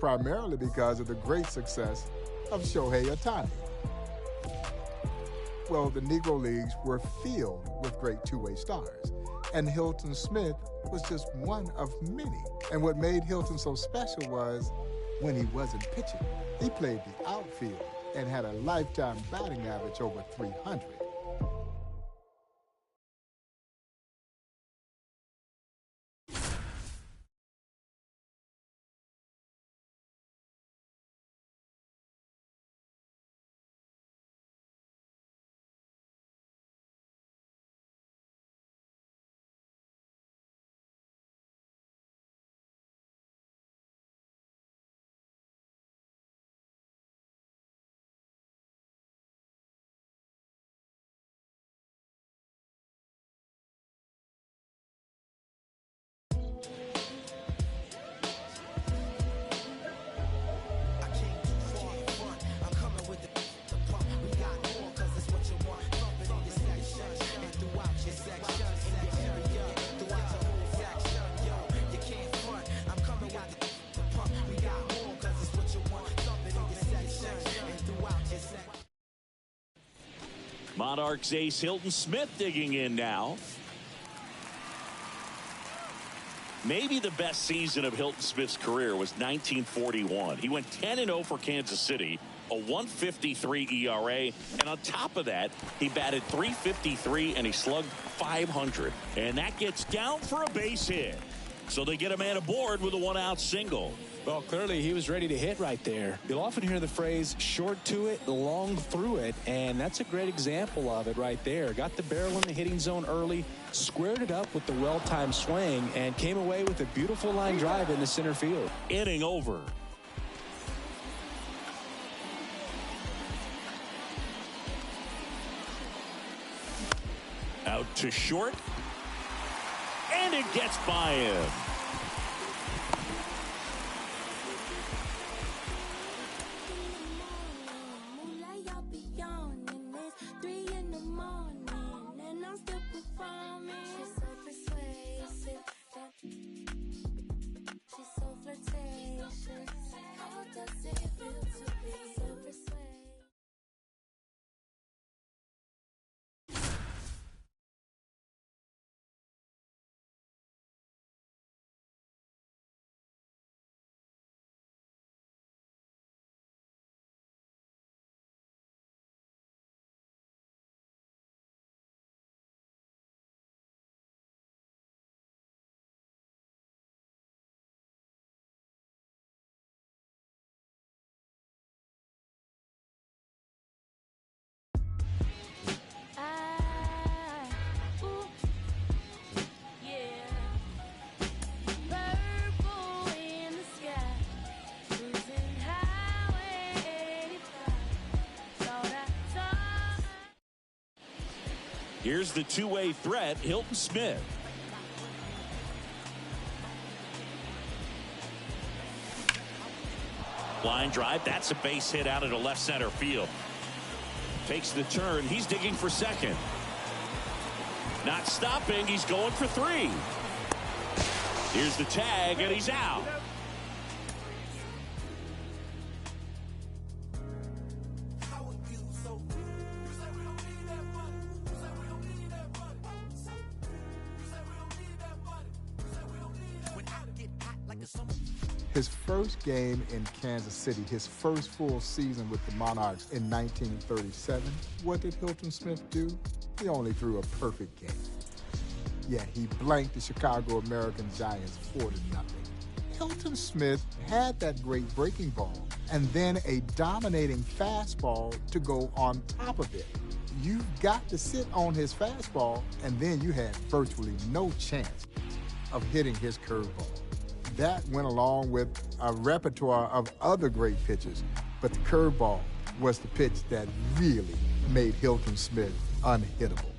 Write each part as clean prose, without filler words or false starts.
primarily because of the great success of Shohei Ohtani. Well, the Negro Leagues were filled with great two-way stars, and Hilton Smith was just one of many. And what made Hilton so special was when he wasn't pitching, he played the outfield and had a lifetime batting average over 300. Monarchs ace Hilton Smith digging in now. Maybe the best season of Hilton Smith's career was 1941. He went 10-0 for Kansas City, a 1.53 ERA, and on top of that, he batted .353 and he slugged .500. And that gets down for a base hit. So they get a man aboard with a one-out single. Well, clearly he was ready to hit right there. You'll often hear the phrase short to it, long through it, and that's a great example of it right there. Got the barrel in the hitting zone early, squared it up with the well-timed swing, and came away with a beautiful line drive in the center field. Inning over. Out to short, and it gets by him. Here's the two-way threat, Hilton Smith. Line drive, that's a base hit out into left center field. Takes the turn, he's digging for second. Not stopping, he's going for three. Here's the tag, and he's out. His first game in Kansas City, his first full season with the Monarchs in 1937, what did Hilton Smith do? He only threw a perfect game. Yeah, he blanked the Chicago American Giants 4-0. Hilton Smith had that great breaking ball and then a dominating fastball to go on top of it. You've got to sit on his fastball, and then you had virtually no chance of hitting his curveball. That went along with a repertoire of other great pitches, but the curveball was the pitch that really made Hilton Smith unhittable.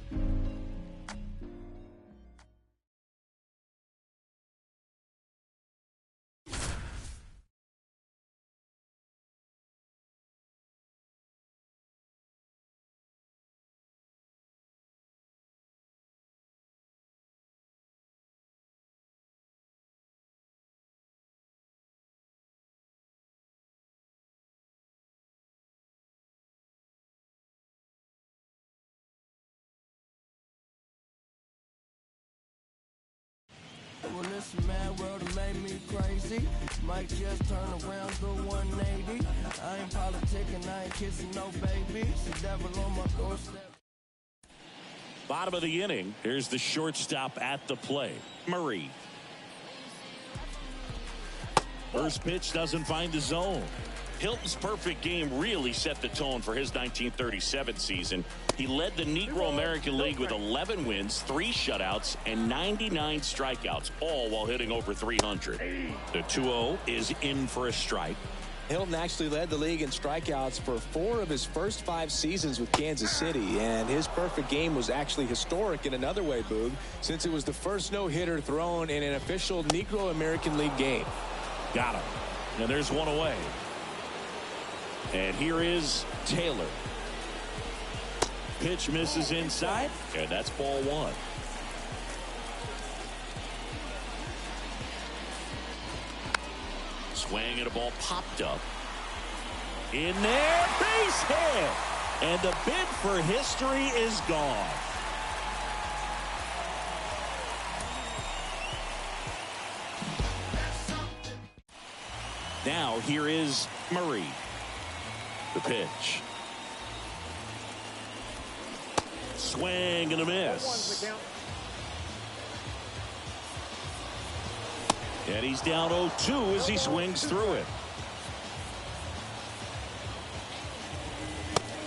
Well, this mad world that made me crazy. Might just turn around to 180. I ain't politicking, I ain't kissing no baby. The devil on my doorstep. Bottom of the inning. Here's the shortstop at the plate, Murray. First pitch doesn't find the zone. Hilton's perfect game really set the tone for his 1937 season. He led the Negro American League with 11 wins, 3 shutouts, and 99 strikeouts, all while hitting over 300. The 2-0 is in for a strike. Hilton actually led the league in strikeouts for 4 of his first 5 seasons with Kansas City, and his perfect game was actually historic in another way, Boog, since it was the first no-hitter thrown in an official Negro American League game. Got him. And there's one away. And here is Taylor. Pitch misses inside, and that's ball 1. Swing and a ball popped up. In there, base hit. And the bid for history is gone. Now here is Murray. The pitch. Swing and a miss. And he's down 0-2 as he swings through it.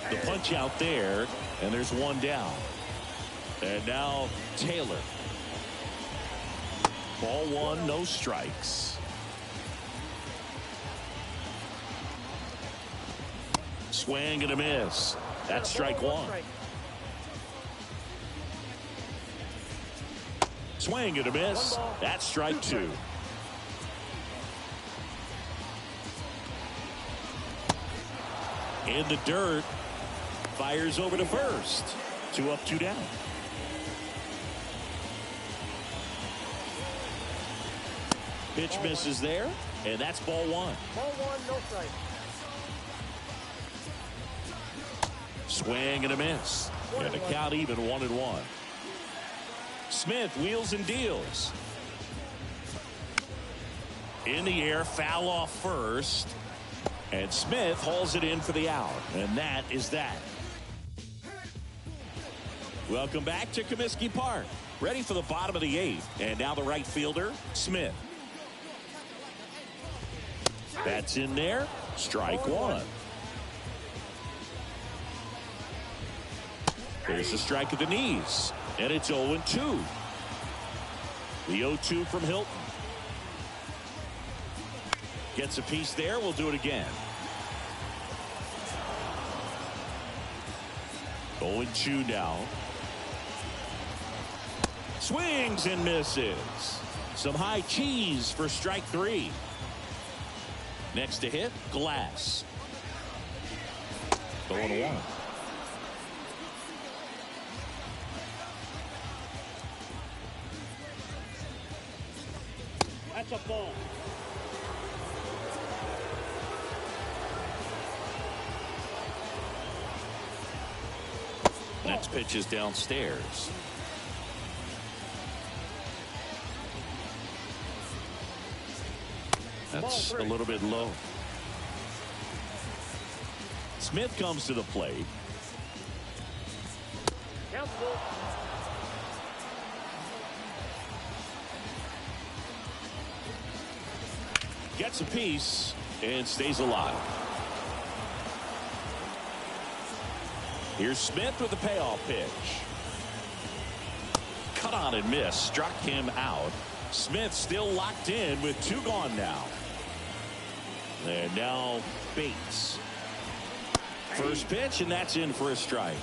The punch out there, and there's one down. And now Taylor. Ball 1, no strikes. Swing and a miss. That's strike 1. Swing and a miss. That's strike 2. In the dirt. Fires over to first. 2 up, 2 down. Pitch misses there, and that's ball 1. Ball 1, no strike. Swing and a miss. And the count even 1-1. Smith wheels and deals. In the air, foul off first. And Smith hauls it in for the out. And that is that. Welcome back to Comiskey Park. Ready for the bottom of the 8th. And now the right fielder, Smith. That's in there. Strike 1. There's a strike at the knees. And it's 0-2. The 0-2 from Hilton. Gets a piece there. We'll do it again. 0-2 now. Swings and misses. Some high cheese for strike 3. Next to hit, Glass. 0-1. That's a ball. Next pitch is downstairs. That's a little bit low. Smith comes to the plate. Gets a piece and stays alive. Here's Smith with the payoff pitch. Cut on and miss. Struck him out. Smith still locked in with 2 gone now. And now Bates. First pitch, and that's in for a strike.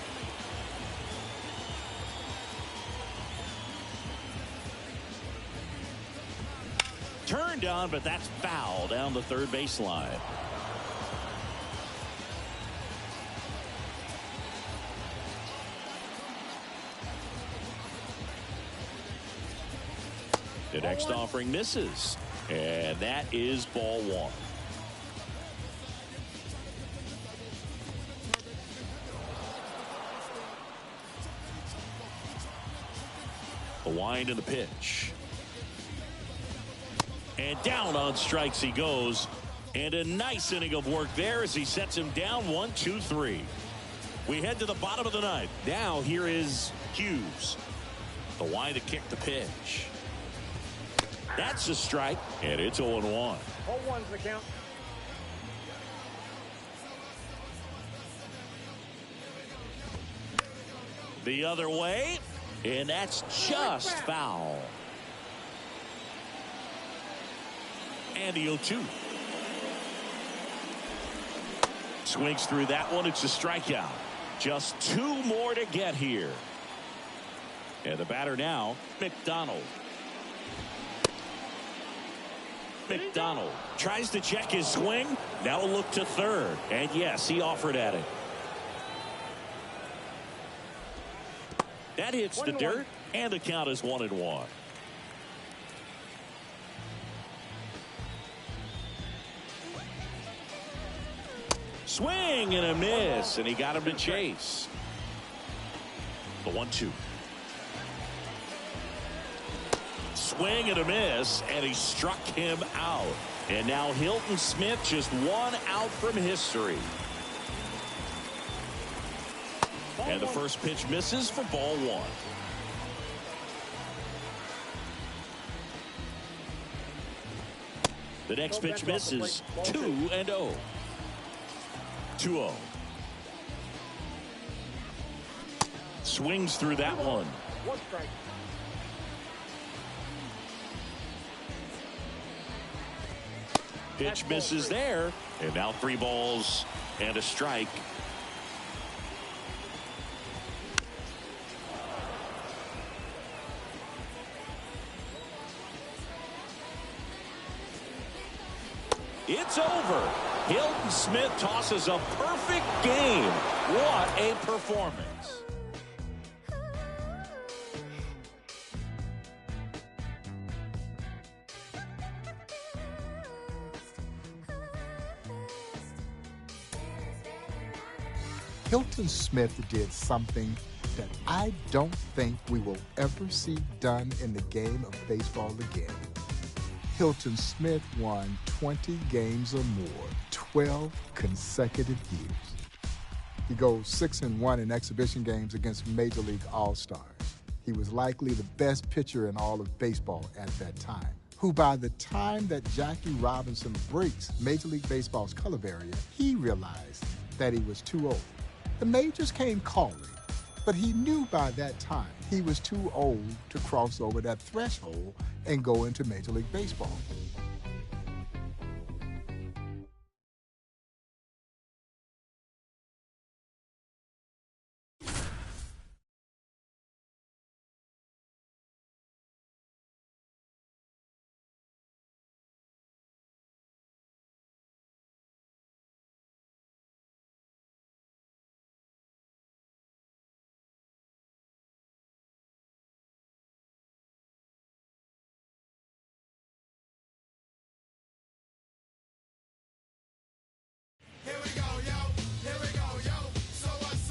Turned on, but that's foul down the third baseline. The next offering misses, and that is ball 1. A wind in the pitch. And down on strikes he goes. And a nice inning of work there as he sets him down 1-2-3. We head to the bottom of the ninth. Now here is Hughes. The line to kick the pitch. That's a strike, and it's 0-1. 0-1's the count. The other way, and that's just foul. And the 0-2. Swings through that one. It's a strikeout. Just 2 more to get here. And the batter now, McDonald. McDonald tries to check his swing. Now a look to third. And yes, he offered at it. That hits the dirt, and the count is 1-1. Swing and a miss, and he got him to chase. The 1-2. Swing and a miss, and he struck him out. And now Hilton Smith just 1 out from history. And the first pitch misses for ball 1. The next pitch misses. 2-0. 2-0. Swings through that one. 1 strike. Pitch misses there. And now 3 balls and a strike. It's over. Hilton Smith tosses a perfect game. What a performance. Hilton Smith did something that I don't think we will ever see done in the game of baseball again. Hilton Smith won 20 games or more, 12 consecutive years. He goes 6-1 in exhibition games against Major League All-Stars. He was likely the best pitcher in all of baseball at that time, who by the time that Jackie Robinson breaks Major League Baseball's color barrier, he realized that he was too old. The majors came calling, but he knew by that time he was too old to cross over that threshold and go into Major League Baseball. Here we go, yo. Here we go, yo. So what's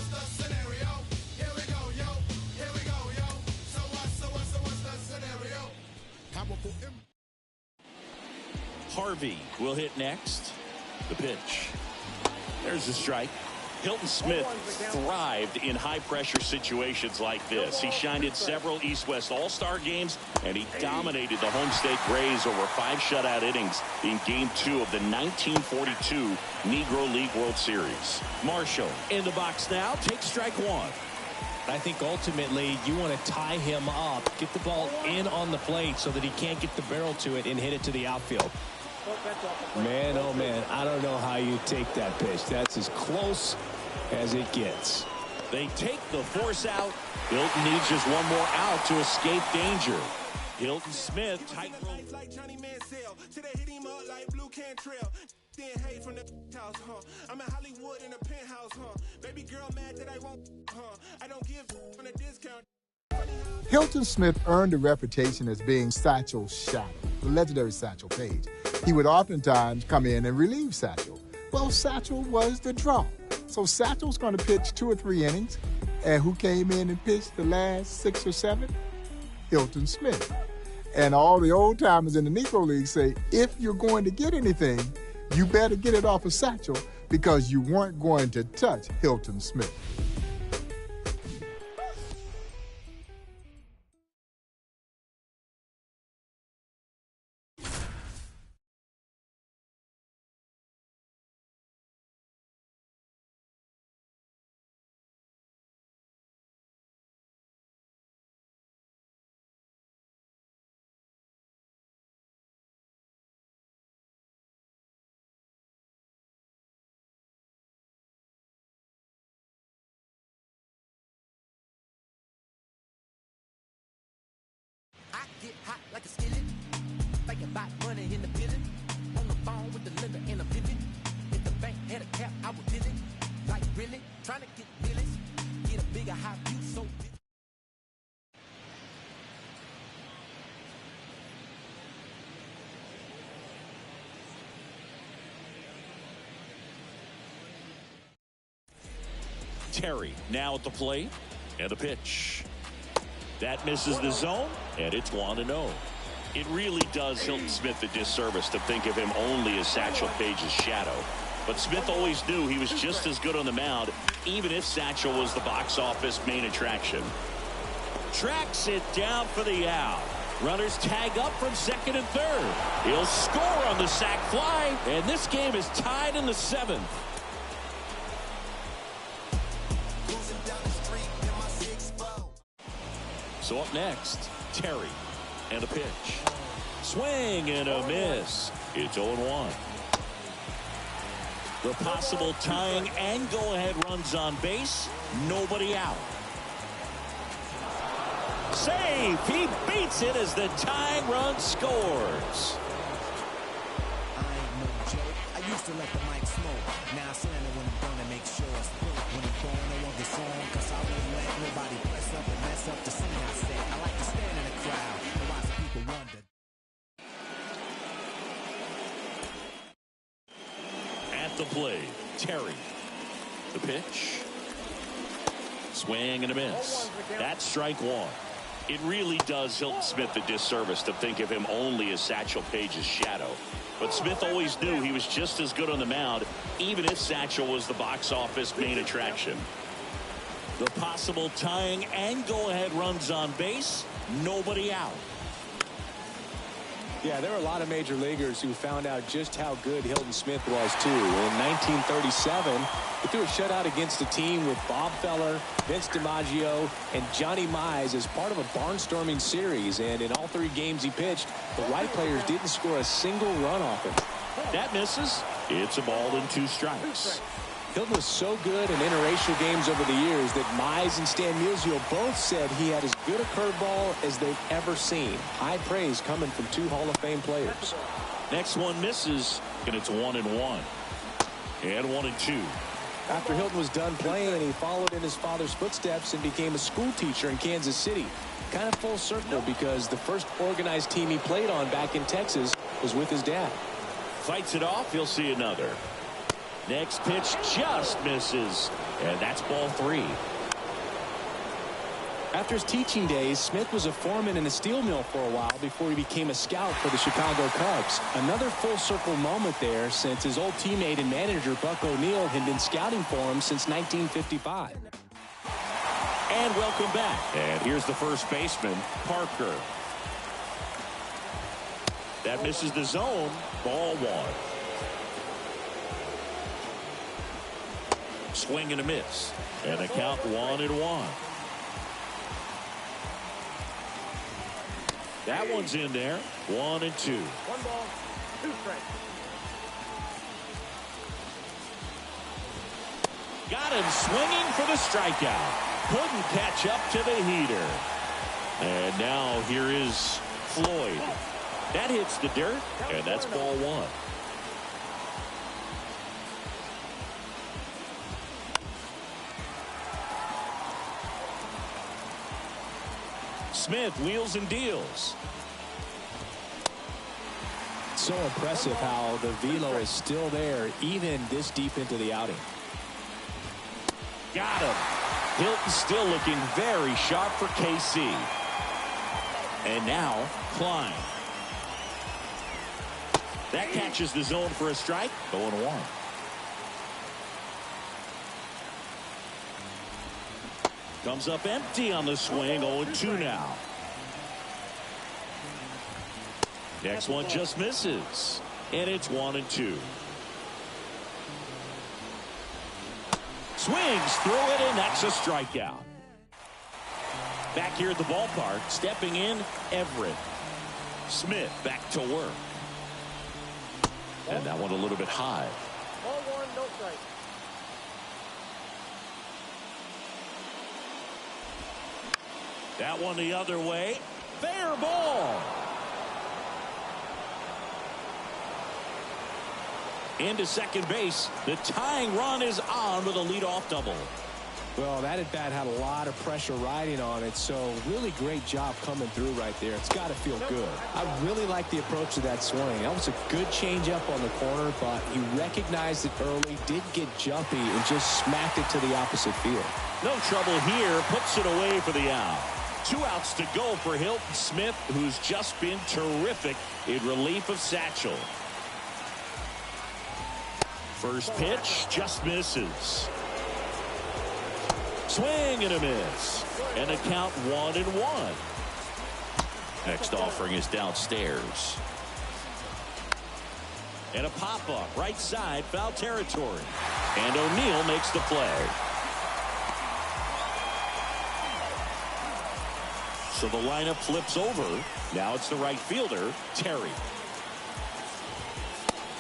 the scenario? Here we go, yo. Here we go, yo. So what's the scenario? Powerful. Harvey will hit next. The pitch. There's the strike. Hilton Smith thrived in high-pressure situations like this. He shined in several East-West All-Star games, and he dominated the home state Rays over 5 shutout innings in Game 2 of the 1942 Negro League World Series. Marshall in the box now, takes strike 1. I think ultimately you want to tie him up, get the ball in on the plate so that he can't get the barrel to it and hit it to the outfield. Man, oh man, I don't know how you take that pitch. That's as close as it gets. They take the force out. Hilton needs just 1 more out to escape danger. Hilton Smith tight rope. I'm in Hollywood in a penthouse, baby girl mad that I won't, I don't give on a discount. Hilton Smith earned a reputation as being Satchel's shadow, the legendary Satchel Paige. He would oftentimes come in and relieve Satchel. Well, Satchel was the draw. So Satchel's going to pitch 2 or 3 innings. And who came in and pitched the last 6 or 7? Hilton Smith. And all the old timers in the Negro League say, if you're going to get anything, you better get it off of Satchel because you weren't going to touch Hilton Smith. I get hot like a skillet. Thinking about money in the building. On the phone with the lender and a vivid. If the bank had a cap, I would fill it. Like really, trying to get millions. Get a bigger high view so big. Terry now at the plate, and the pitch. That misses the zone, and it's 1-0. It really does Hilton Smith a disservice to think of him only as Satchel Paige's shadow. But Smith always knew he was just as good on the mound, even if Satchel was the box office main attraction. Tracks it down for the out. Runners tag up from second and third. He'll score on the sac fly, and this game is tied in the 7th. So up next, Terry, and a pitch. Swing and a miss. It's 0-1. The possible tying and go-ahead runs on base. Nobody out. Save! He beats it as the tying run scores. I ain't no joke. I used to let the mic smoke. Now I slam it when I'm done and make sure it's broke. When it's gone, I want the song, cause I won't let nobody press up and mess up the scene I set. I like to stand in the crowd and watch people wonder. At the plate, Terry. The pitch. Swing and a miss. That's strike one. It really does Hilton Smith a disservice to think of him only as Satchel Paige's shadow. But Smith always knew he was just as good on the mound, even if Satchel was the box office main attraction. The possible tying and go-ahead runs on base. Nobody out. Yeah, there were a lot of major leaguers who found out just how good Hilton Smith was, too. In 1937, he threw a shutout against a team with Bob Feller, Vince DiMaggio, and Johnny Mize as part of a barnstorming series. And in all 3 games he pitched, the white players didn't score a single run off him. That misses. It's a ball and 2 strikes. Hilton was so good in interracial games over the years that Mize and Stan Musial both said he had as good a curveball as they've ever seen. High praise coming from 2 Hall of Fame players. Next one misses, and it's 1-1. And 1-2. After Hilton was done playing, he followed in his father's footsteps and became a school teacher in Kansas City. Kind of full circle because the first organized team he played on back in Texas was with his dad. Fights it off. He'll see another. Next pitch just misses, and that's ball 3. After his teaching days, Smith was a foreman in a steel mill for a while before he became a scout for the Chicago Cubs. Another full circle moment there, since his old teammate and manager Buck O'Neil had been scouting for him since 1955. And welcome back. And here's the first baseman, Parker. That misses the zone. Ball 1. Swing and a miss. And the count 1-1. That one's in there. 1-2. 1 ball, 2 strikes. Got him swinging for the strikeout. Couldn't catch up to the heater. And now here is Floyd. That hits the dirt, and that's ball 1. Smith wheels and deals. So impressive how the velo is still there even this deep into the outing. Got him. Hilton still looking very sharp for KC. And now Klein. That catches the zone for a strike. 0-1. Comes up empty on the swing. 0-2 now. Next one just misses. And it's 1-2. Swings through it, and that's a strikeout. Back here at the ballpark, stepping in, Everett. Smith back to work. And that one a little bit high. Ball one, no strike. That one the other way. Fair ball. Into second base. The tying run is on with a leadoff double. Well, that at bat had a lot of pressure riding on it, so really great job coming through right there. It's got to feel good. I really like the approach of that swing. That was a good changeup on the corner, but he recognized it early, did get jumpy, and just smacked it to the opposite field. No trouble here. Puts it away for the out. 2 outs to go for Hilton Smith, who's just been terrific in relief of Satchel. First pitch just misses. Swing and a miss. And a count 1-1. Next offering is downstairs. And a pop-up right side, foul territory. And O'Neill makes the play. So the lineup flips over. Now it's the right fielder, Terry.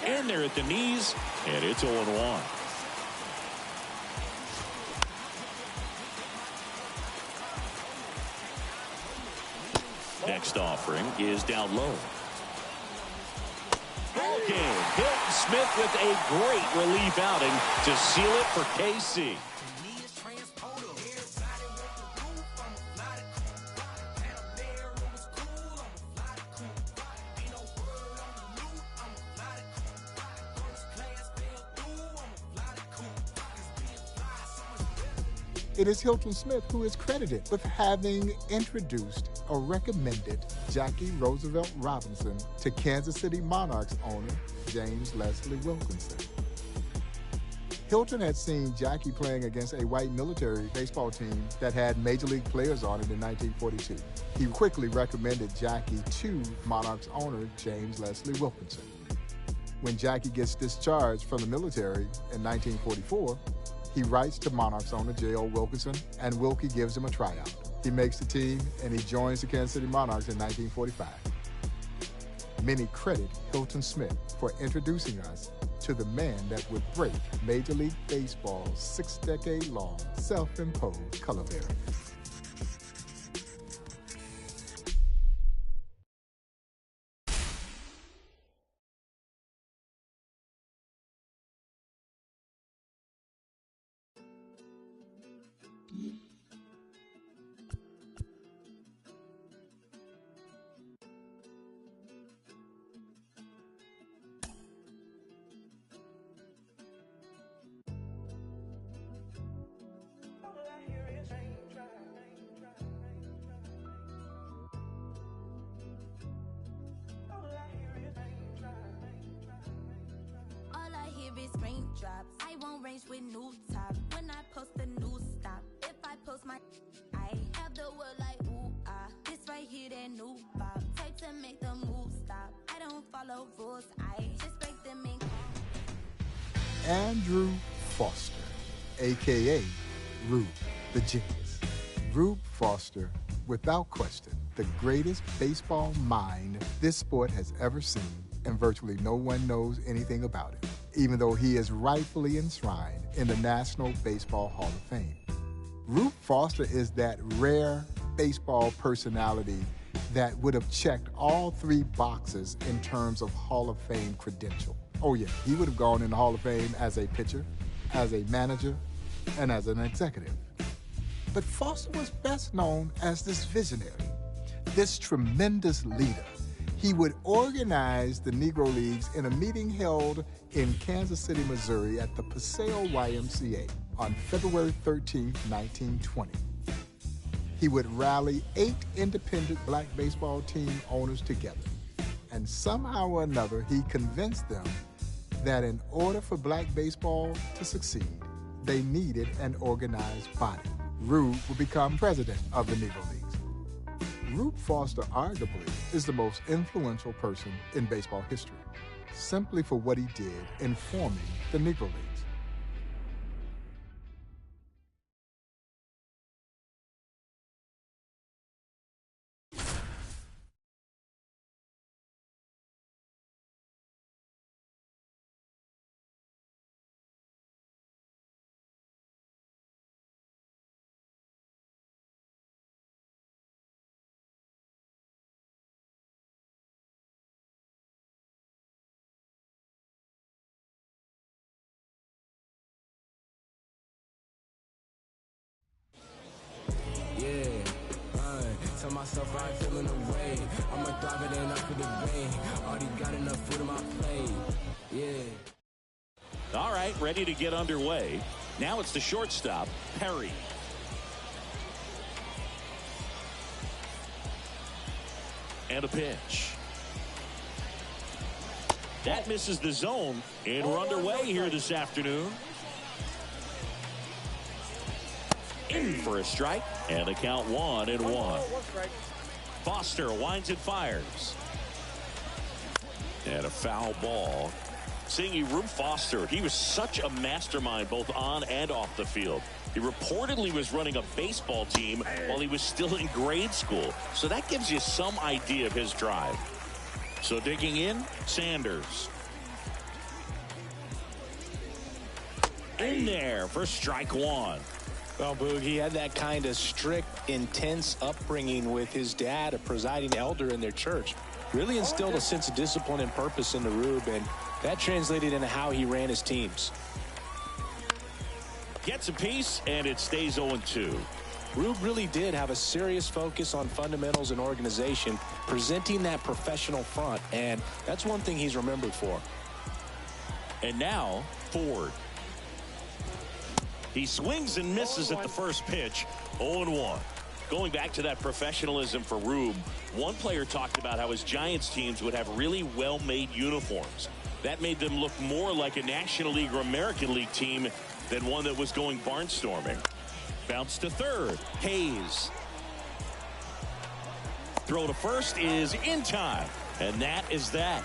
In there at the knees, and it's 0-1. Next offering is down low. Ball game. Hilton Smith with a great relief outing to seal it for KC. It is Hilton Smith who is credited with having introduced or recommended Jackie Roosevelt Robinson to Kansas City Monarchs owner James Leslie Wilkinson. Hilton had seen Jackie playing against a white military baseball team that had major league players on it in 1942. He quickly recommended Jackie to Monarchs owner James Leslie Wilkinson. When Jackie gets discharged from the military in 1944, he writes to Monarchs owner J.O. Wilkinson, and Wilkie gives him a tryout. He makes the team, and he joins the Kansas City Monarchs in 1945. Many credit Hilton Smith for introducing us to the man that would break Major League Baseball's 6-decade-long self-imposed color barrier. Raindrops. I won't range with new top. When I post a new stop. If I post my I have the word like ooh ah. This right here that new pop. Type to make the move stop. I don't follow rules. I just break them in. Andrew Foster, a.k.a. Rube, the Genius. Rube Foster, without question, the greatest baseball mind this sport has ever seen, and virtually no one knows anything about it, even though he is rightfully enshrined in the National Baseball Hall of Fame. Rube Foster is that rare baseball personality that would have checked all 3 boxes in terms of Hall of Fame credential. Oh yeah, he would have gone in the Hall of Fame as a pitcher, as a manager, and as an executive. But Foster was best known as this visionary, this tremendous leader. He would organize the Negro Leagues in a meeting held in Kansas City, Missouri at the Paseo YMCA on February 13, 1920. He would rally 8 independent black baseball team owners together. And somehow or another, he convinced them that in order for black baseball to succeed, they needed an organized body. Rube would become president of the Negro Leagues. Rube Foster arguably is the most influential person in baseball history, simply for what he did in forming the Negro Leagues. Tell myself I ain't feeling away. I'ma thrive it and up for the rain. Already got enough food in my plate. Yeah. All right, ready to get underway. Now it's the shortstop, Perry. And a pitch. That misses the zone, and we're underway here this afternoon. In for a strike, and the count 1-1. Foster winds and fires. And a foul ball. Seeing Rube Foster, he was such a mastermind both on and off the field. He reportedly was running a baseball team while he was still in grade school. So that gives you some idea of his drive. So digging in, Sanders. In there for strike 1. Well, Boog, he had that kind of strict, intense upbringing with his dad, a presiding elder in their church. Really instilled a sense of discipline and purpose into Rube, and that translated into how he ran his teams. Gets a piece, and it stays 0-2. Rube really did have a serious focus on fundamentals and organization, presenting that professional front, and that's one thing he's remembered for. And now, Ford. He swings and misses at the first pitch, 0-1. Going back to that professionalism for Rube, one player talked about how his Giants teams would have really well-made uniforms. That made them look more like a National League or American League team than one that was going barnstorming. Bounce to third, Hayes. Throw to first is in time, and that is that.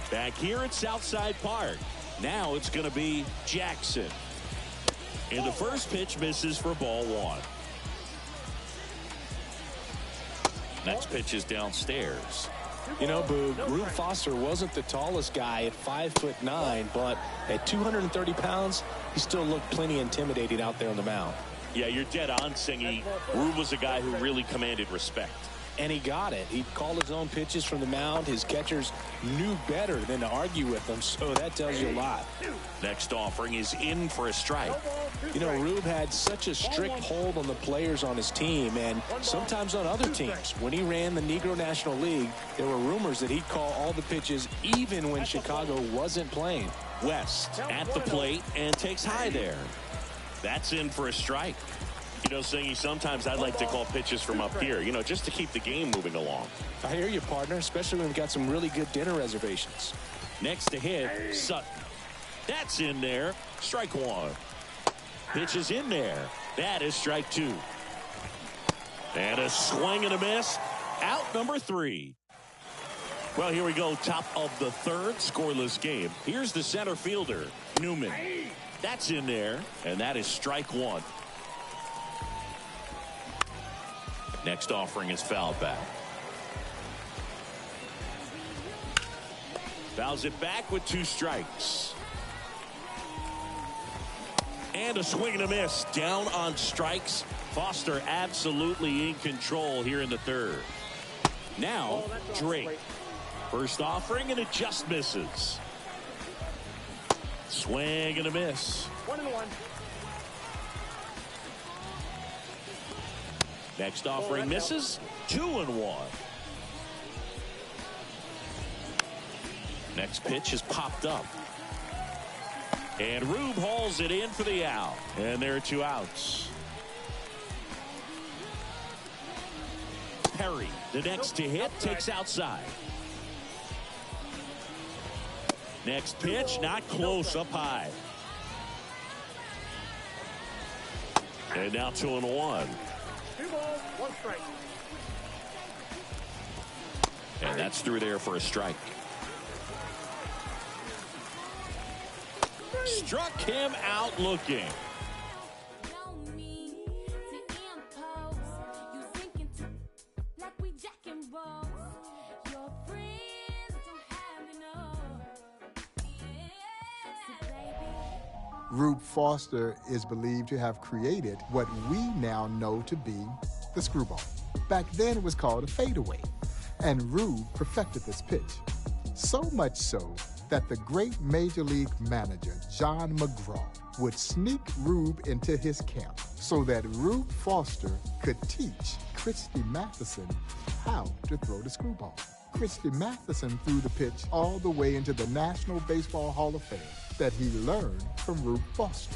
Back here at Southside Park. Now it's going to be Jackson. And the first pitch misses for ball 1. Next pitch is downstairs. You know, Boog, Rube Foster wasn't the tallest guy at 5'9", but at 230 pounds, he still looked plenty intimidating out there on the mound. Yeah, you're dead on, Singy. Rube was a guy who really commanded respect. And he got it. He called his own pitches from the mound. His catchers knew better than to argue with him, so that tells you a lot. Next offering is in for a strike. You know, Rube had such a strict hold on the players on his team and sometimes on other teams. When he ran the Negro National League, there were rumors that he'd call all the pitches even when Chicago wasn't playing. West at the plate and takes high there. That's in for a strike. You know, Singy, sometimes I'd like to call pitches from up here, you know, just to keep the game moving along. I hear you, partner, especially when we've got some really good dinner reservations. Next to hit, Sutton. That's in there. Strike 1. Pitch is in there. That is strike 2. And a swing and a miss. Out number 3. Well, here we go. Top of the third, scoreless game. Here's the center fielder, Newman. That's in there. And that is strike 1. Next offering is fouled back. Fouls it back with 2 strikes. And a swing and a miss. Down on strikes. Foster absolutely in control here in the third. Now, Drake. First offering, and it just misses. Swing and a miss. 1-1. Next offering misses. 2-1. Next pitch is popped up. And Rube hauls it in for the out. And there are 2 outs. Perry, the next to hit, takes outside. Next pitch, not close, up high. And now 2-1. 2 balls, 1 strike. And that's through there for a strike. Struck him out looking. Rube Foster is believed to have created what we now know to be the screwball. Back then it was called a fadeaway, and Rube perfected this pitch. So much so that the great Major League manager John McGraw would sneak Rube into his camp so that Rube Foster could teach Christy Mathewson how to throw the screwball. Christy Mathewson threw the pitch all the way into the National Baseball Hall of Fame that he learned from Rube Foster.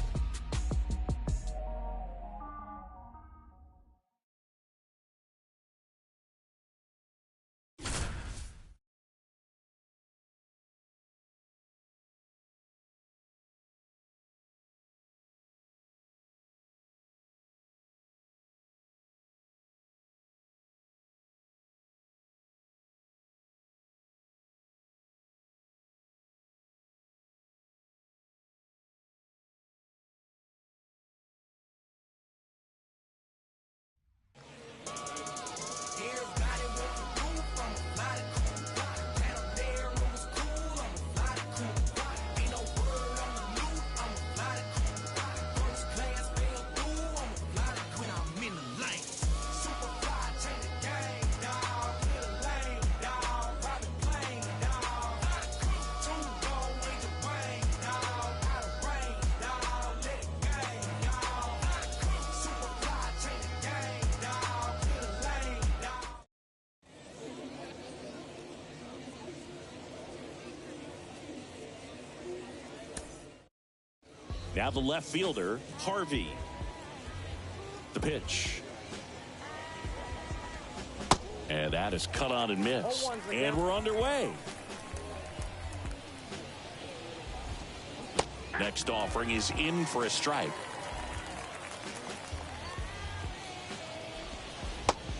Now the left fielder, Harvey. The pitch. And that is cut on and missed. And we're underway. Next offering is in for a strike.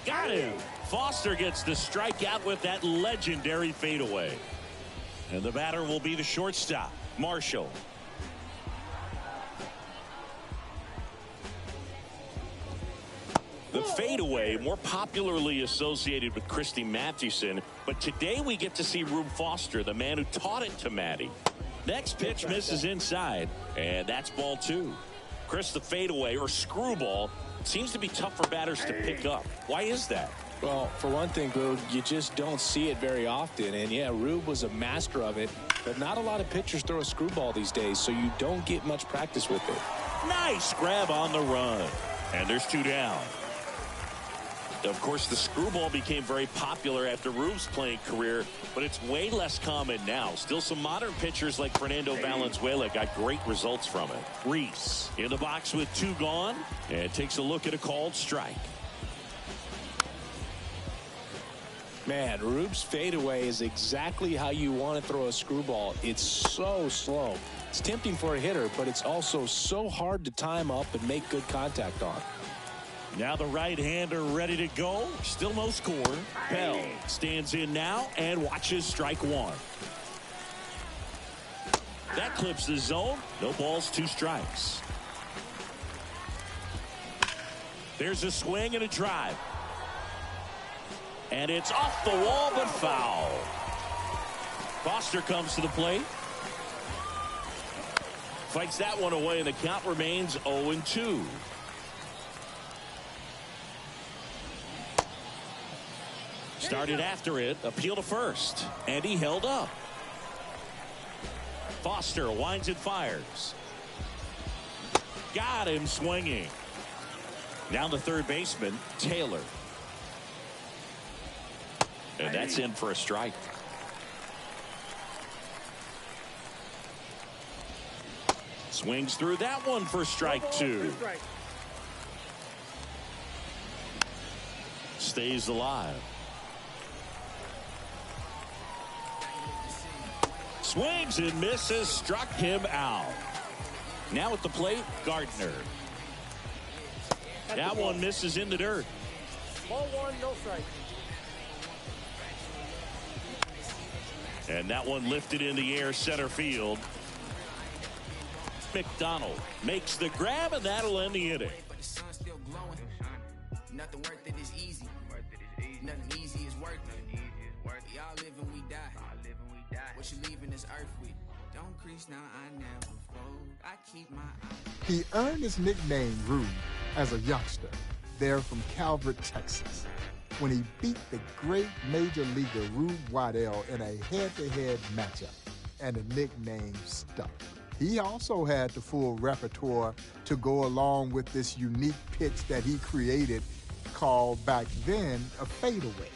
Got him. Foster gets the strikeout with that legendary fadeaway. And the batter will be the shortstop, Marshall. The fadeaway, more popularly associated with Christy Mathewson, but today we get to see Rube Foster, the man who taught it to Matty. Next pitch misses inside, and that's ball 2. Chris, the fadeaway or screwball seems to be tough for batters to pick up. Why is that? Well, for one thing, Boog, you just don't see it very often. And yeah, Rube was a master of it, but not a lot of pitchers throw a screwball these days, so you don't get much practice with it. Nice grab on the run. And there's 2 down. Of course, the screwball became very popular after Rube's playing career, but it's way less common now. Still, some modern pitchers like Fernando Valenzuela got great results from it. Reese in the box with 2 gone and takes a look at a called strike. Man, Rube's fadeaway is exactly how you want to throw a screwball. It's so slow. It's tempting for a hitter, but it's also so hard to time up and make good contact on. Now the right-hander ready to go. Still no score. Bell stands in now and watches strike 1. That clips the zone. No balls, 2 strikes. There's a swing and a drive. And it's off the wall but foul. Foster comes to the plate. Fights that one away and the count remains 0-2. Started after it, appeal to first, and he held up. Foster winds and fires. Got him swinging. Now the third baseman, Taylor. And that's in for a strike. Swings through that one for strike 2. stays alive. Swings and misses, struck him out. Now at the plate, Gardner. That one misses in the dirt. Ball one, no strike. And that one lifted in the air, center field. McDonald makes the grab, and that'll end the inning. But the sun's still glowing. Nothing worth it is easy. Nothing easy is worth it. We all live and we die. What you leaving this earth with? Don't crease now, I never fold. I keep my eye. He earned his nickname Rube as a youngster there from Calvert, Texas, when he beat the great major leaguer Rube Waddell in a head-to-head matchup, and the nickname stuck. He also had the full repertoire to go along with this unique pitch that he created called back then a fadeaway.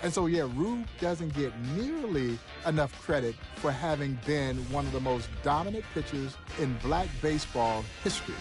And so, yeah, Rube doesn't get nearly enough credit for having been one of the most dominant pitchers in black baseball history.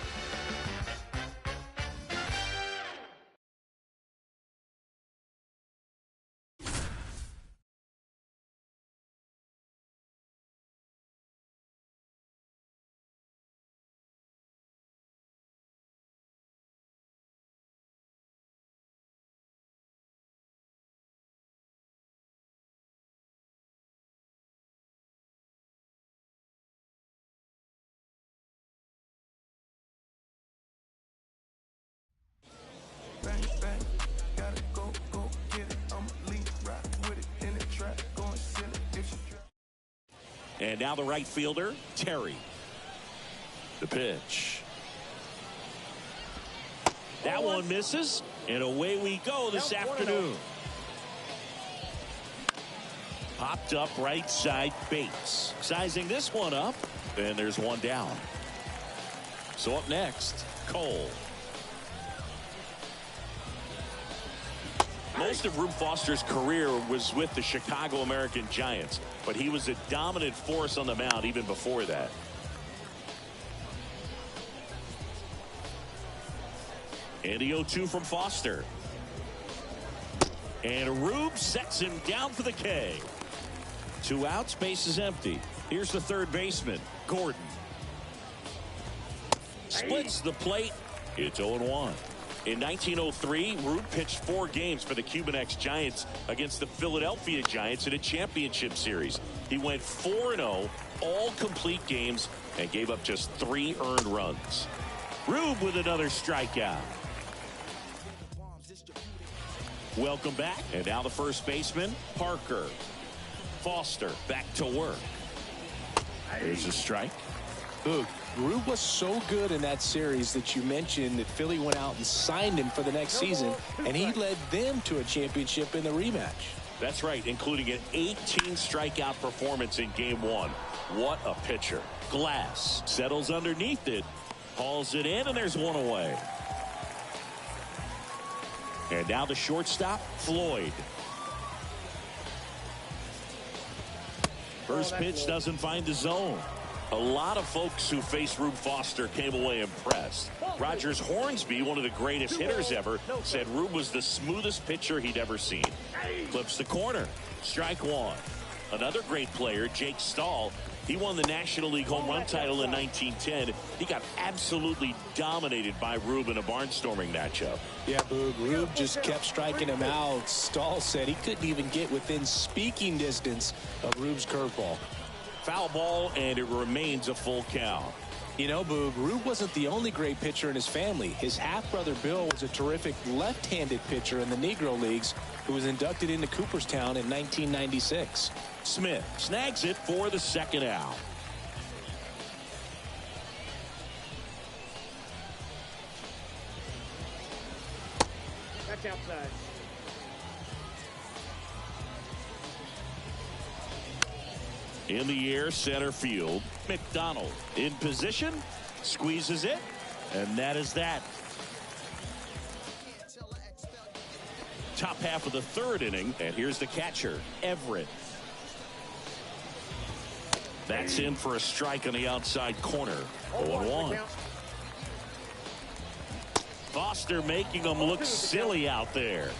And now the right fielder, Terry. The pitch. That one misses, and away we go this afternoon. Popped up right side, Bates. Sizing this one up, and there's one down. So up next, Cole. Most of Rube Foster's career was with the Chicago American Giants, but he was a dominant force on the mound even before that. And the 0-2 from Foster. And Rube sets him down for the K. 2 outs, base is empty. Here's the third baseman, Gordon. Splits the plate. It's 0-1. In 1903, Rube pitched 4 games for the Cuban ex-Giants against the Philadelphia Giants in a championship series. He went 4-0, all complete games, and gave up just 3 earned runs. Rube with another strikeout. Welcome back. And now the first baseman, Parker. Foster back to work. There's a strike. Boog, Rube was so good in that series that you mentioned that Philly went out and signed him for the next season, and he led them to a championship in the rematch. That's right, including an 18 strikeout performance in game 1. What a pitcher. Glass settles underneath it, hauls it in, and there's one away. And now the shortstop, Floyd. First pitch doesn't find the zone. A lot of folks who faced Rube Foster came away impressed. Rogers Hornsby, one of the greatest hitters ever, said Rube was the smoothest pitcher he'd ever seen. Clips the corner. Strike 1. Another great player, Jake Stahl. He won the National League home run title in 1910. He got absolutely dominated by Rube in a barnstorming matchup. Yeah, Boog, Rube just kept striking him out. Stahl said he couldn't even get within speaking distance of Rube's curveball. Foul ball, and it remains a full count. You know, Boog, Rube wasn't the only great pitcher in his family. His half-brother Bill was a terrific left-handed pitcher in the Negro Leagues who was inducted into Cooperstown in 1996. Smith snags it for the second out. That's outside. In the air, center field. McDonald in position, squeezes it, and that is that. Top half of the third inning, and here's the catcher, Everett. That's in for a strike on the outside corner. 0-1. Foster making him look silly out there.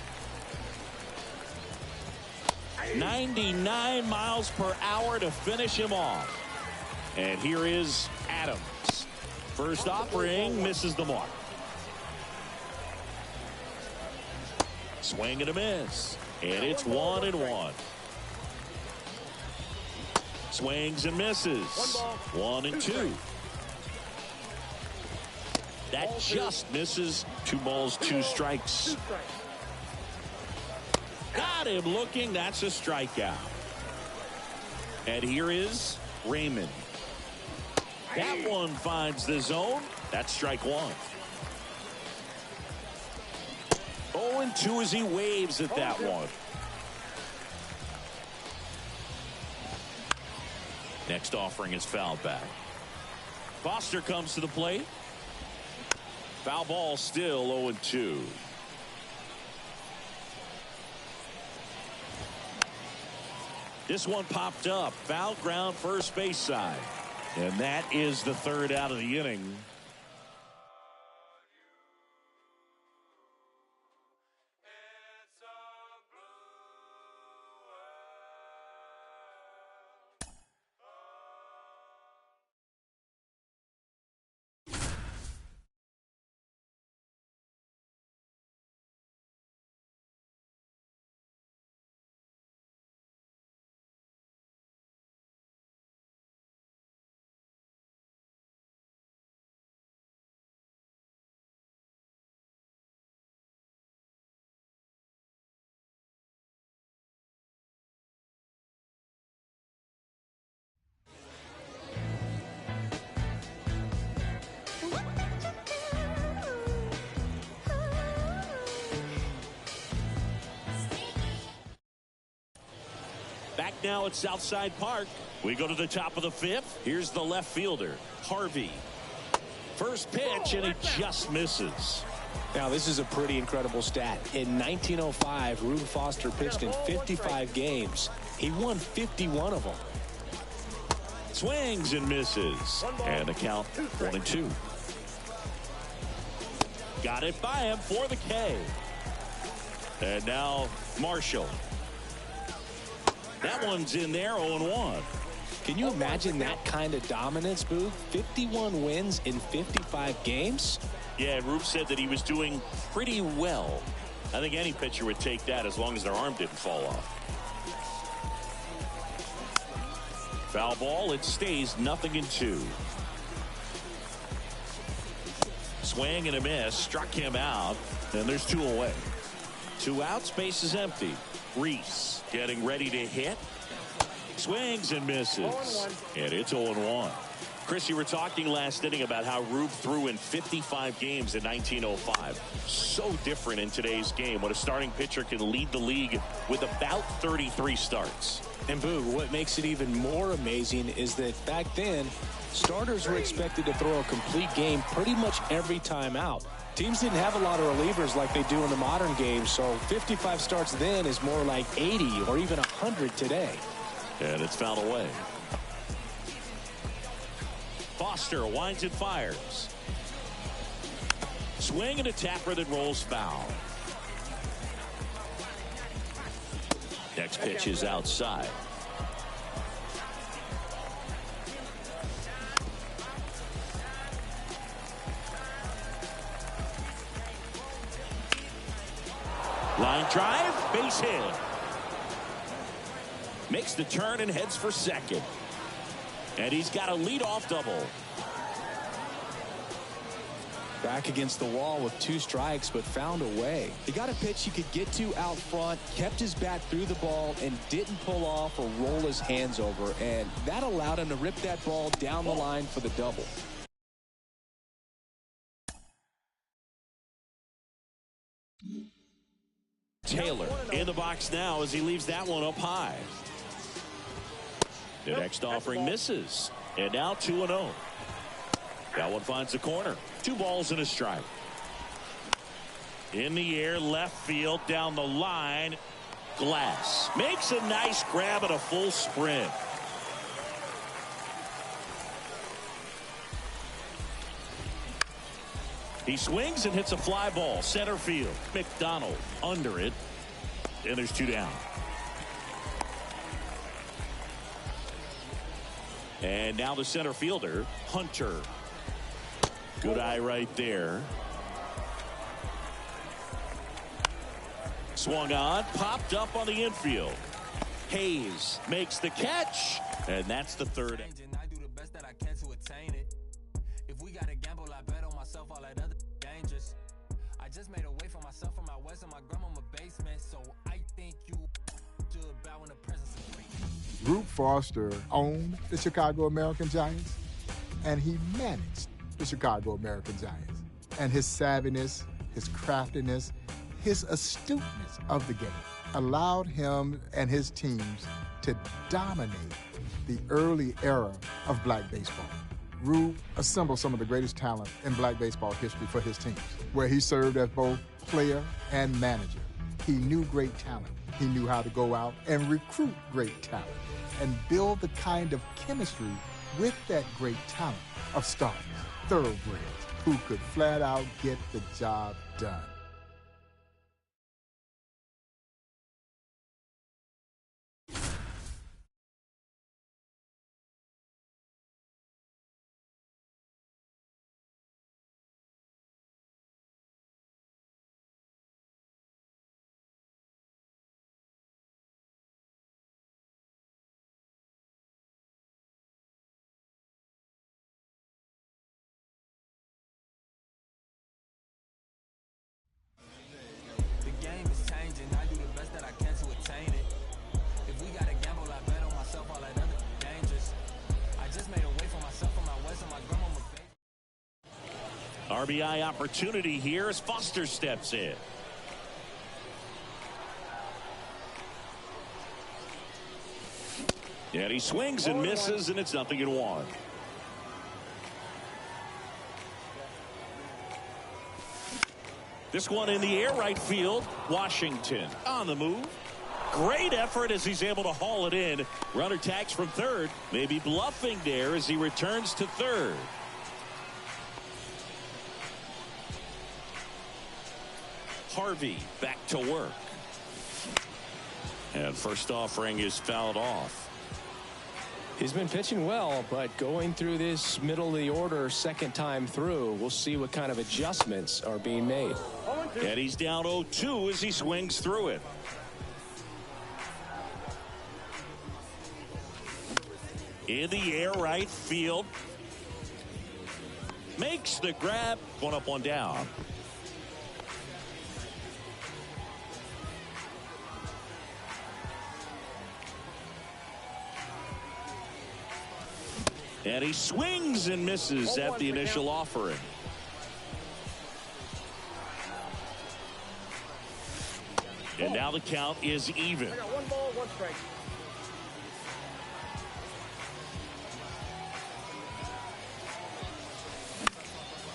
99 miles per hour to finish him off. And here is Adams. First offering, misses the mark. Swing and a miss. And it's 1-1. Swings and misses. 1-2. That just misses. 2 balls, 2 strikes. Got him looking. That's a strikeout. And here is Raymond. That one finds the zone. That's strike 1. 0-2 as he waves at that one. Next offering is fouled back. Foster comes to the plate. Foul ball, still 0-2. This one popped up. Foul ground, first base side. And that is the 3rd out of the inning. Back now at Southside Park. We go to the top of the 5th. Here's the left fielder, Harvey. First pitch, and he just misses. Now, this is a pretty incredible stat. In 1905, Rube Foster pitched in 55 games. He won 51 of them. Swings and misses. And the count 1-2. Got it by him for the K. And now Marshall. That one's in there, 0-1. Can you imagine that kind of dominance, Boo? 51 wins in 55 games? Yeah, Rube said that he was doing pretty well. I think any pitcher would take that as long as their arm didn't fall off. Foul ball, it stays 0-2. Swing and a miss, struck him out, and there's 2 away. 2 outs, base is empty. Reese getting ready to hit. Swings and misses. And it's 0-1. Chris, you were talking last inning about how Rube threw in 55 games in 1905. So different in today's game when a starting pitcher can lead the league with about 33 starts. And Boo, what makes it even more amazing is that back then, starters were expected to throw a complete game pretty much every time out. Teams didn't have a lot of relievers like they do in the modern game, so 55 starts then is more like 80 or even 100 today. And it's fouled away. Foster winds and fires. Swing and a tapper that rolls foul. Next pitch is outside. Line drive, base hit. Makes the turn and heads for second. And he's got a leadoff double. Back against the wall with 2 strikes, but found a way. He got a pitch he could get to out front, kept his bat through the ball, and didn't pull off or roll his hands over. And that allowed him to rip that ball down the line for the double. Taylor in the box now as he leaves that one up high. The next offering misses. And now 2-0. That one finds the corner. 2 balls and a strike. In the air, left field, down the line. Glass makes a nice grab at a full sprint. He swings and hits a fly ball center field. McDonald under it, and there's 2 down. And now the center fielder, Hunter. Good eye right there. Swung on, popped up on the infield. Hayes makes the catch, and that's the third. I do the best that I can to attain it. If we got to gamble, I bet on myself, all that other dangerous. I just made a way for myself from my west and my grandma's basement, so I think you should bow in the presence of greatness. Rube Foster owned the Chicago American Giants, and he managed the Chicago American Giants. And his savviness, his craftiness, his astuteness of the game allowed him and his teams to dominate the early era of black baseball. Rube assembled some of the greatest talent in black baseball history for his teams, where he served as both player and manager. He knew great talent. He knew how to go out and recruit great talent and build the kind of chemistry with that great talent of stars, thoroughbreds, who could flat out get the job done. RBI opportunity here as Foster steps in. And he swings and misses, and it's 0-1. This one in the air, right field. Washington on the move. Great effort as he's able to haul it in. Runner tags from third. Maybe bluffing there as he returns to third. Harvey back to work. And first offering is fouled off. He's been pitching well, but going through this middle of the order second time through, we'll see what kind of adjustments are being made. And he's down 0-2 as he swings through it. In the air, right field. Makes the grab. One up, one down. And he swings and misses at the initial offering. And now the count is even. I got 1 ball, 1 strike.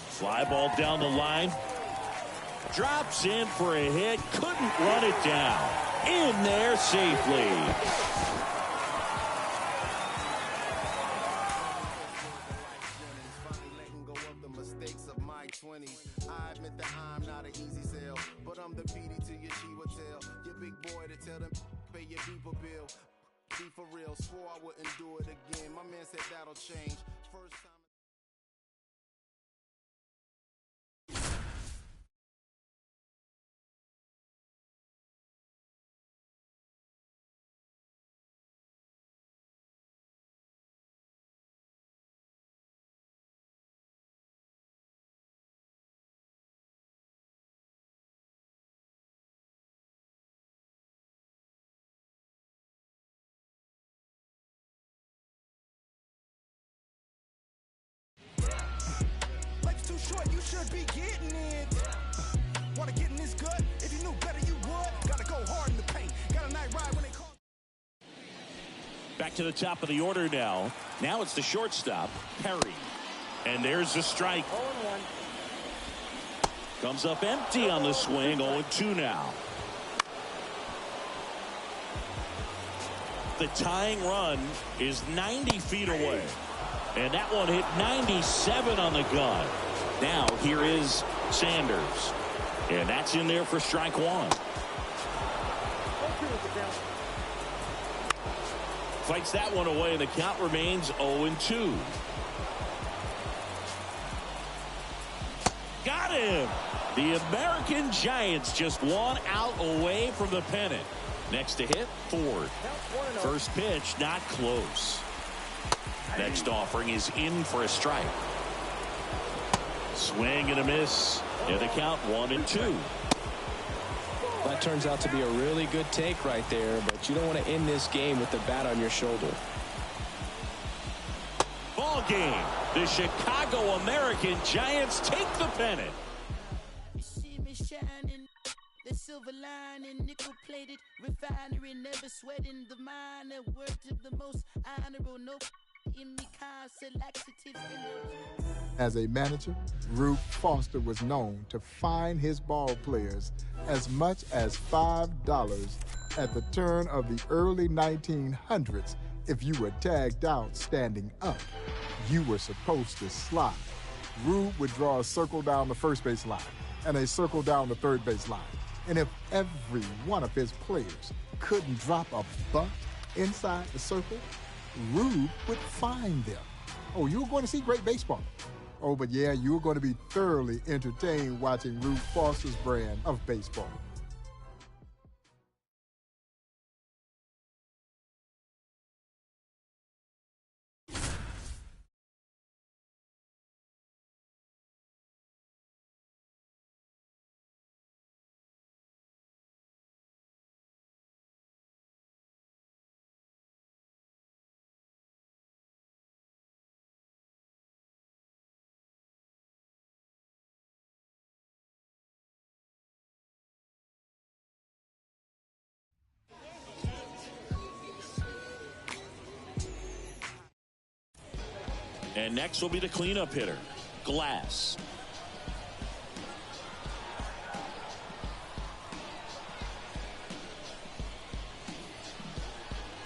Fly ball down the line. Drops in for a hit. Couldn't run it down. In there safely. I admit that I'm not an easy sell, but I'm the PD to your Chiwa tail. Your big boy to tell them pay your people bill. Be for real, swore I wouldn't do it again. My man said that'll change. First time. Life's too short, you should be getting it. Wanna get in this gut? If you knew better, you would. Gotta go hard in the paint. Got a night ride when they call. Back to the top of the order now. Now it's the shortstop, Perry. And there's the strike. 0-1. Comes up empty on the swing. 0-2 now. The tying run is 90 feet away. And that one hit 97 on the gun. Now here is Sanders. And that's in there for strike one. Fights that one away, and the count remains 0-2. Got him. The American Giants just 1 out away from the pennant. Next to hit, Ford. First pitch, not close. Next offering is in for a strike. Swing and a miss. And the count 1-2. That turns out to be a really good take right there, but you don't want to end this game with the bat on your shoulder. Ball game. The Chicago American Giants take the pennant. The silver lining, nickel plated refinery, never sweating the mine. A word to the most honorable, no in me constant laxatives. As a manager, Rube Foster was known to fine his ball players as much as $5 at the turn of the early 1900s. If you were tagged out standing up, you were supposed to slide. Rube would draw a circle down the first base line and a circle down the third base line. And if every one of his players couldn't drop a bunt inside the circle, Rube would fine them. Oh, you were going to see great baseball. Oh, but yeah, you were going to be thoroughly entertained watching Rube Foster's brand of baseball. And next will be the cleanup hitter, Glass.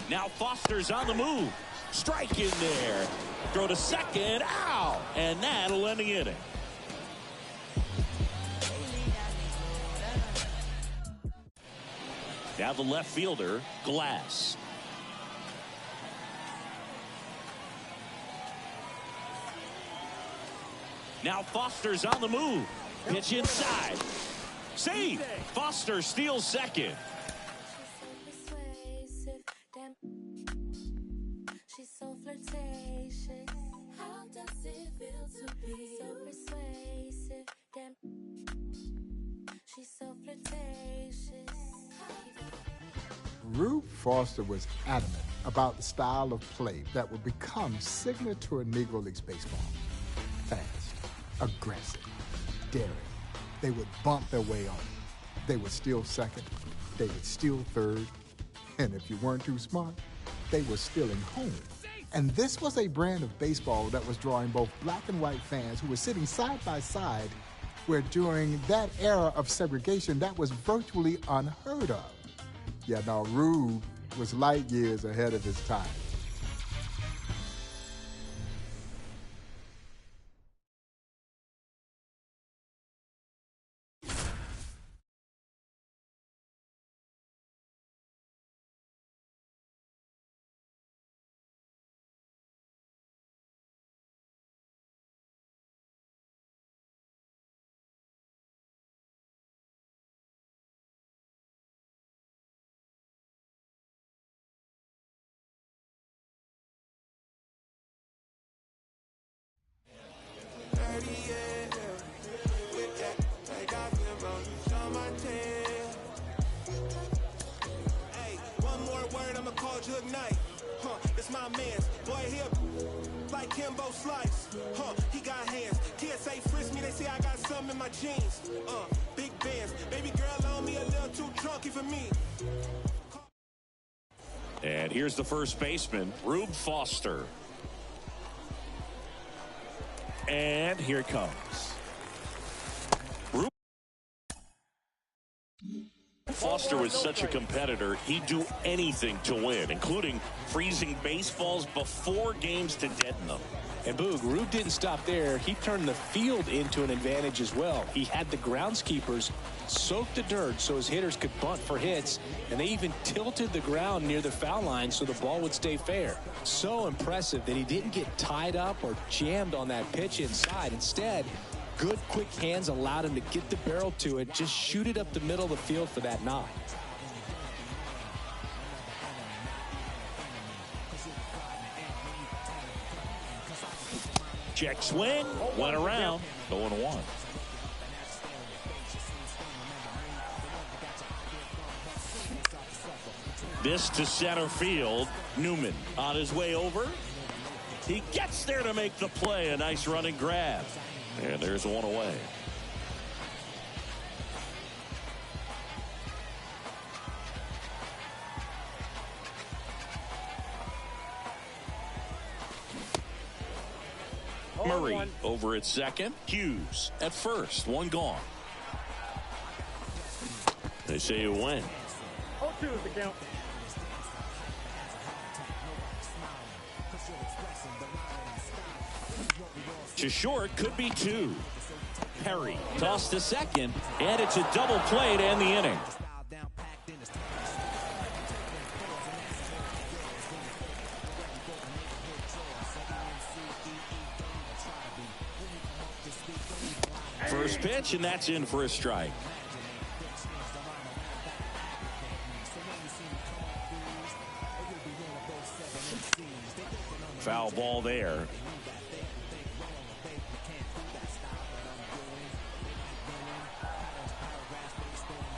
Now Foster's on the move. Strike in there. Throw to second. Ow! And that'll end the inning. Now the left fielder, Glass. Now Foster's on the move. Pitch inside. Save. Foster steals second. She's so flirtatious. How does it feel to be so persuasive? Damn. She's so flirtatious. Rube Foster was adamant about the style of play that would become signature Negro Leagues baseball. Fast, aggressive, daring. They would bump their way on. They would steal second. They would steal third. And if you weren't too smart, they were stealing home. And this was a brand of baseball that was drawing both black and white fans who were sitting side by side, where during that era of segregation, that was virtually unheard of. Yeah, now Rube was light years ahead of his time. It's my man's boy here like Kimbo Slice. He got hands. Kids say frisk me, they say I got something in my jeans. Big bands. Baby girl on me a little too drunky for me. And here's the first baseman, Rube Foster. And here it comes. Rube Foster was such a competitor, he'd do anything to win, including freezing baseballs before games to deaden them. And Boog, Rube didn't stop there. He turned the field into an advantage as well. He had the groundskeepers soak the dirt so his hitters could bunt for hits, and they even tilted the ground near the foul line so the ball would stay fair. So impressive that he didn't get tied up or jammed on that pitch inside. Instead, good quick hands allowed him to get the barrel to it, just shoot it up the middle of the field for that knock. Check swing, went around, 0-1. This to center field. Newman on his way over. He gets there to make the play. A nice running grab. And there's one away. Murray over at second. Hughes at first. One gone. They say it went. 0-2 is the count. To short, could be two. Perry tossed to second, and it's a double play to end the inning. First pitch, and that's in for a strike. Foul ball there.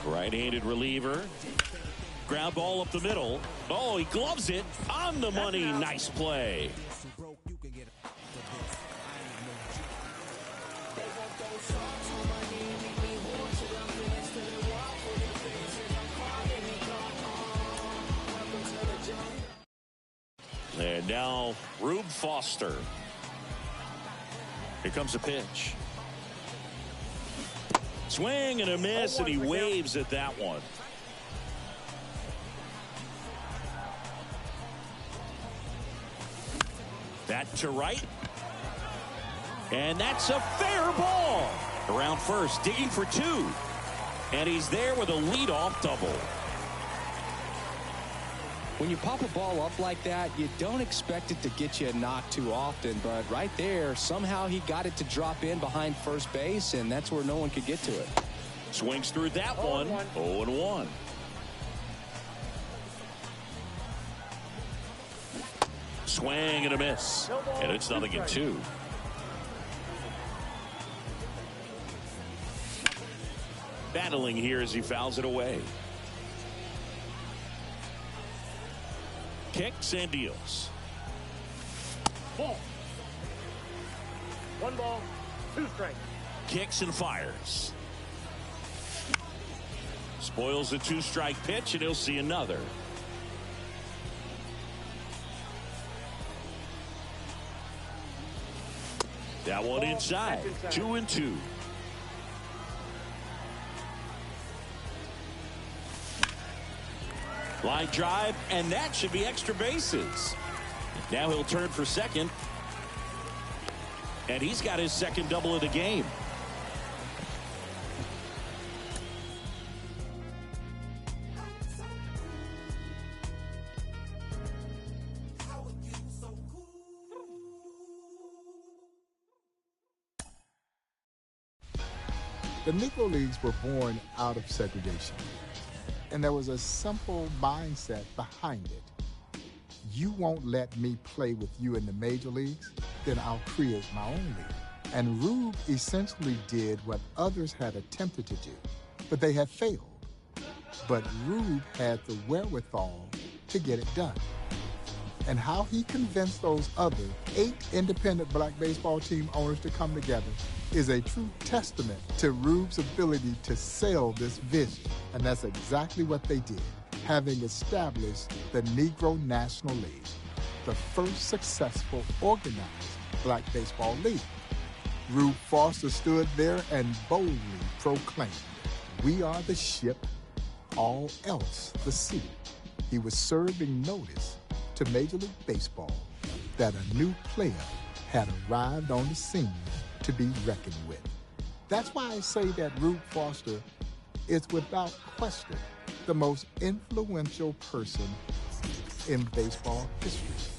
Right-handed reliever. Ground ball up the middle. Oh, he gloves it on the money. Nice play. And now Rube Foster. Here comes a pitch. Swing and a miss, and he waves at that one. That to right. And that's a fair ball. Around first, digging for two. And he's there with a leadoff double. When you pop a ball up like that, you don't expect it to get you a knock too often, but right there, somehow he got it to drop in behind first base, and that's where no one could get to it. Swings through that one. 0-1. Swing and a miss. And it's 0-2. Battling here as he fouls it away. Kicks and deals. Ball. 1 ball, 2 strikes. Kicks and fires. Spoils the 2-strike pitch, and he'll see another. That one inside. 2-2. Line drive, and that should be extra bases. Now he'll turn for second. And he's got his second double of the game. The Negro Leagues were born out of segregation. And there was a simple mindset behind it. You won't let me play with you in the major leagues, then I'll create my own league. And Rube essentially did what others had attempted to do, but they had failed. But Rube had the wherewithal to get it done. And how he convinced those other 8 independent black baseball team owners to come together is a true testament to Rube's ability to sell this vision. And that's exactly what they did, having established the Negro National League, the first successful organized black baseball league. Rube Foster stood there and boldly proclaimed, "We are the ship, all else the sea, he was serving notice to Major League Baseball that a new player had arrived on the scene to be reckoned with. That's why I say that Rube Foster is without question the most influential person in baseball history.